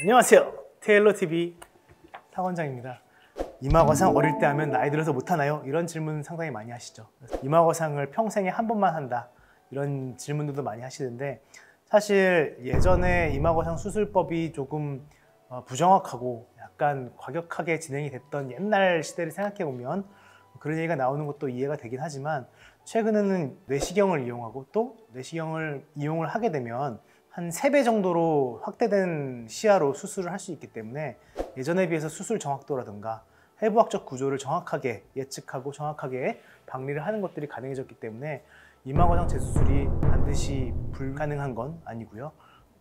안녕하세요. 테일러TV 탁원장입니다. 이마거상 어릴 때 하면 나이 들어서 못하나요? 이런 질문 상당히 많이 하시죠. 이마거상을 평생에 한 번만 한다 이런 질문들도 많이 하시는데, 사실 예전에 이마거상 수술법이 조금 부정확하고 약간 과격하게 진행이 됐던 옛날 시대를 생각해 보면 그런 얘기가 나오는 것도 이해가 되긴 하지만, 최근에는 내시경을 이용하고 또 내시경을 이용을 하게 되면 한 3배 정도로 확대된 시야로 수술을 할 수 있기 때문에 예전에 비해서 수술 정확도라든가 해부학적 구조를 정확하게 예측하고 정확하게 박리를 하는 것들이 가능해졌기 때문에 이마거상 재수술이 반드시 불가능한 건 아니고요.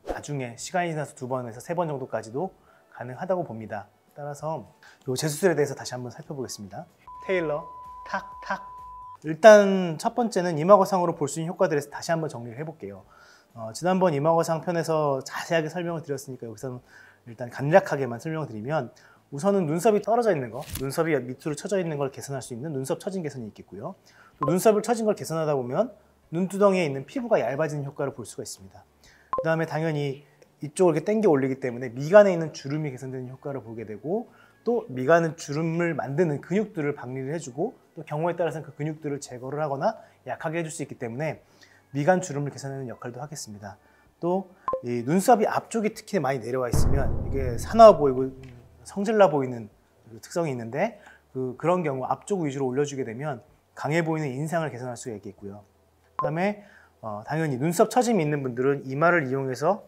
나중에 시간이 지나서 2번에서 3번 정도까지도 가능하다고 봅니다. 따라서 이 재수술에 대해서 다시 한번 살펴보겠습니다. 테일러 탁탁. 일단 첫 번째는 이마거상으로 볼 수 있는 효과들에 대해서 다시 한번 정리를 해볼게요. 지난번 이마거상 편에서 자세하게 설명을 드렸으니까 여기서는 일단 간략하게만 설명을 드리면, 우선은 눈썹이 떨어져 있는 거, 눈썹이 밑으로 처져 있는 걸 개선할 수 있는 눈썹 처진 개선이 있겠고요. 또 눈썹을 처진 걸 개선하다 보면 눈두덩이에 있는 피부가 얇아지는 효과를 볼 수가 있습니다. 그 다음에 당연히 이쪽을 이렇게 당겨 올리기 때문에 미간에 있는 주름이 개선되는 효과를 보게 되고, 또 미간은 주름을 만드는 근육들을 박리를 해주고, 또 경우에 따라서는 그 근육들을 제거를 하거나 약하게 해줄 수 있기 때문에 미간 주름을 개선하는 역할도 하겠습니다. 또 이 눈썹이 앞쪽이 특히 많이 내려와 있으면 이게 사나워 보이고 성질나 보이는 특성이 있는데, 그런 경우 앞쪽 위주로 올려주게 되면 강해 보이는 인상을 개선할 수가 있겠고요. 그 다음에 당연히 눈썹 처짐이 있는 분들은 이마를 이용해서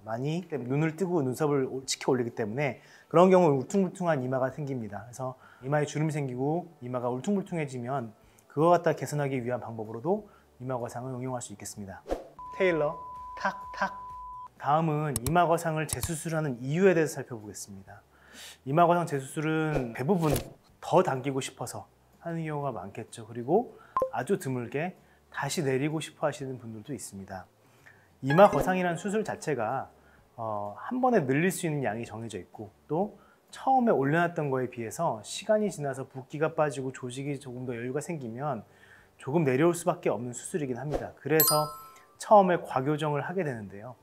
많이 눈을 뜨고 눈썹을 치켜 올리기 때문에 그런 경우 울퉁불퉁한 이마가 생깁니다. 그래서 이마에 주름이 생기고 이마가 울퉁불퉁해지면 그거 갖다 개선하기 위한 방법으로도 이마거상을 응용할 수 있겠습니다. 테일러 탁탁. 다음은 이마거상을 재수술하는 이유에 대해서 살펴보겠습니다. 이마거상 재수술은 대부분 더 당기고 싶어서 하는 경우가 많겠죠. 그리고 아주 드물게 다시 내리고 싶어 하시는 분들도 있습니다. 이마거상이라는 수술 자체가 한 번에 늘릴 수 있는 양이 정해져 있고, 또 처음에 올려놨던 거에 비해서 시간이 지나서 붓기가 빠지고 조직이 조금 더 여유가 생기면 조금 내려올 수밖에 없는 수술이긴 합니다. 그래서 처음에 과교정을 하게 되는데요.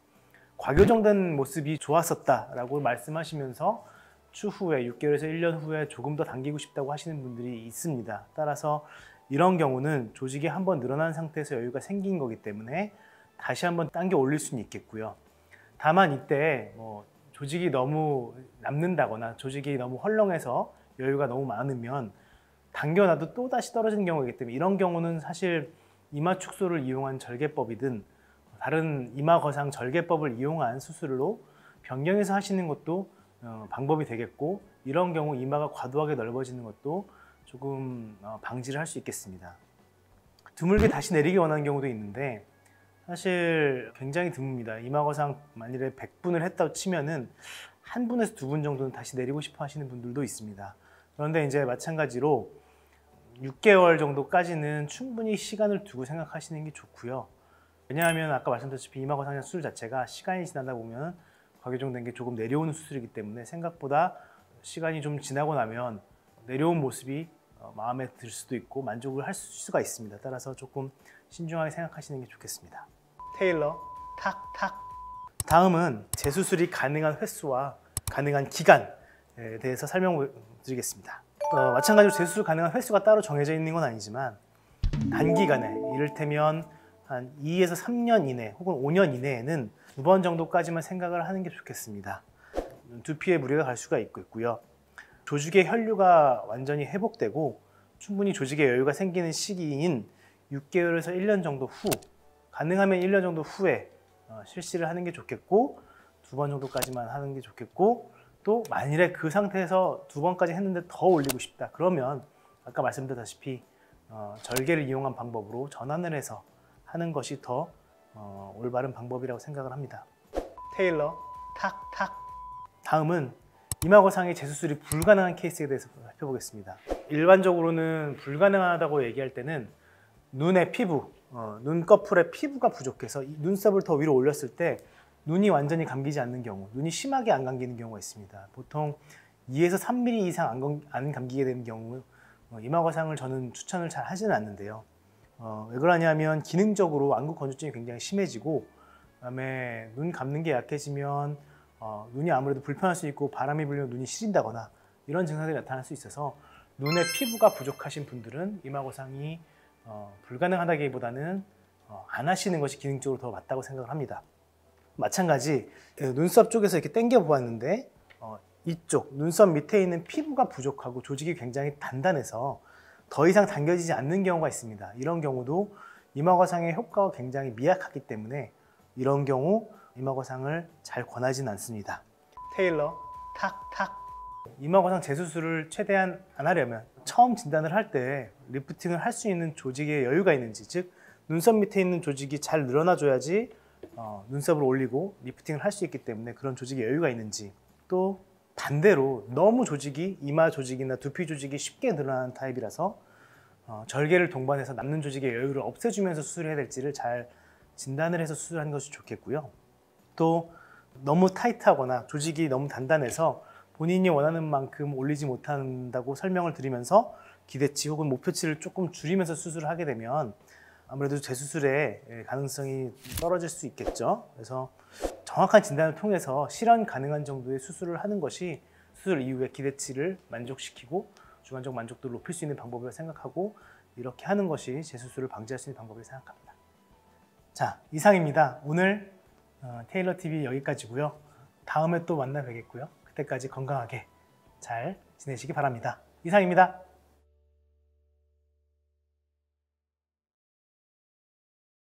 과교정된 모습이 좋았었다라고 말씀하시면서 추후에 6개월에서 1년 후에 조금 더 당기고 싶다고 하시는 분들이 있습니다. 따라서 이런 경우는 조직이 한번 늘어난 상태에서 여유가 생긴 거기 때문에 다시 한번 당겨 올릴 수는 있겠고요. 다만 이때 조직이 너무 남는다거나 조직이 너무 헐렁해서 여유가 너무 많으면 당겨놔도 또 다시 떨어지는 경우이기 때문에, 이런 경우는 사실 이마 축소를 이용한 절개법이든 다른 이마거상 절개법을 이용한 수술로 변경해서 하시는 것도 방법이 되겠고, 이런 경우 이마가 과도하게 넓어지는 것도 조금 방지를 할 수 있겠습니다. 드물게 다시 내리기 원하는 경우도 있는데 사실 굉장히 드뭅니다. 이마거상 만일에 100분을 했다고 치면은 1분에서 2분 정도는 다시 내리고 싶어 하시는 분들도 있습니다. 그런데 이제 마찬가지로 6개월 정도까지는 충분히 시간을 두고 생각하시는 게 좋고요. 왜냐하면 아까 말씀드렸다시피 이마거상 수술 자체가 시간이 지나다 보면 과교정된 게 조금 내려오는 수술이기 때문에 생각보다 시간이 좀 지나고 나면 내려온 모습이 마음에 들 수도 있고 만족을 할 수가 있습니다. 따라서 조금 신중하게 생각하시는 게 좋겠습니다. 테일러 탁탁. 다음은 재수술이 가능한 횟수와 가능한 기간에 대해서 설명드리겠습니다. 마찬가지로 재수술 가능한 횟수가 따로 정해져 있는 건 아니지만, 단기간에 이를테면 한 2에서 3년 이내 혹은 5년 이내에는 2번 정도까지만 생각을 하는 게 좋겠습니다. 두피에 무리가 갈 수가 있고요. 조직의 혈류가 완전히 회복되고 충분히 조직에 여유가 생기는 시기인 6개월에서 1년 정도 후, 가능하면 1년 정도 후에 실시를 하는 게 좋겠고, 2번 정도까지만 하는 게 좋겠고, 또 만일에 그 상태에서 2번까지 했는데 더 올리고 싶다 그러면 아까 말씀드렸다시피 절개를 이용한 방법으로 전환을 해서 하는 것이 더 올바른 방법이라고 생각을 합니다. 테일러 탁탁. 다음은 이마거상의 재수술이 불가능한 케이스에 대해서 살펴보겠습니다. 일반적으로는 불가능하다고 얘기할 때는 눈의 피부, 눈꺼풀의 피부가 부족해서 눈썹을 더 위로 올렸을 때 눈이 완전히 감기지 않는 경우, 눈이 심하게 안 감기는 경우가 있습니다. 보통 2에서 3mm 이상 안 감기게 되는 경우 이마거상을 저는 추천을 잘 하지는 않는데요. 왜 그러냐면 기능적으로 안구 건조증이 굉장히 심해지고, 그다음에 눈 감는 게 약해지면 눈이 아무래도 불편할 수 있고 바람이 불면 눈이 시린다거나 이런 증상들이 나타날 수 있어서 눈의 피부가 부족하신 분들은 이마거상이 불가능하다기보다는 안 하시는 것이 기능적으로 더 맞다고 생각을 합니다. 마찬가지 눈썹 쪽에서 이렇게 당겨 보았는데 이쪽 눈썹 밑에 있는 피부가 부족하고 조직이 굉장히 단단해서 더 이상 당겨지지 않는 경우가 있습니다. 이런 경우도 이마거상의 효과가 굉장히 미약하기 때문에 이런 경우 이마거상을 잘 권하지는 않습니다. 테일러 탁탁. 이마거상 재수술을 최대한 안 하려면 처음 진단을 할 때 리프팅을 할 수 있는 조직에 여유가 있는지, 즉 눈썹 밑에 있는 조직이 잘 늘어나 줘야지 눈썹을 올리고 리프팅을 할 수 있기 때문에 그런 조직에 여유가 있는지, 또 반대로 너무 조직이 이마 조직이나 두피 조직이 쉽게 늘어나는 타입이라서 절개를 동반해서 남는 조직의 여유를 없애주면서 수술해야 될지를 잘 진단을 해서 수술하는 것이 좋겠고요. 또 너무 타이트하거나 조직이 너무 단단해서 본인이 원하는 만큼 올리지 못한다고 설명을 드리면서 기대치 혹은 목표치를 조금 줄이면서 수술을 하게 되면 아무래도 재수술의 가능성이 떨어질 수 있겠죠. 그래서 정확한 진단을 통해서 실현 가능한 정도의 수술을 하는 것이 수술 이후의 기대치를 만족시키고 주관적 만족도를 높일 수 있는 방법이라고 생각하고 이렇게 하는 것이 재수술을 방지할 수 있는 방법이라고 생각합니다. 자, 이상입니다. 오늘 테일러TV 여기까지고요. 다음에 또 만나 뵙겠고요. 그때까지 건강하게 잘 지내시기 바랍니다. 이상입니다.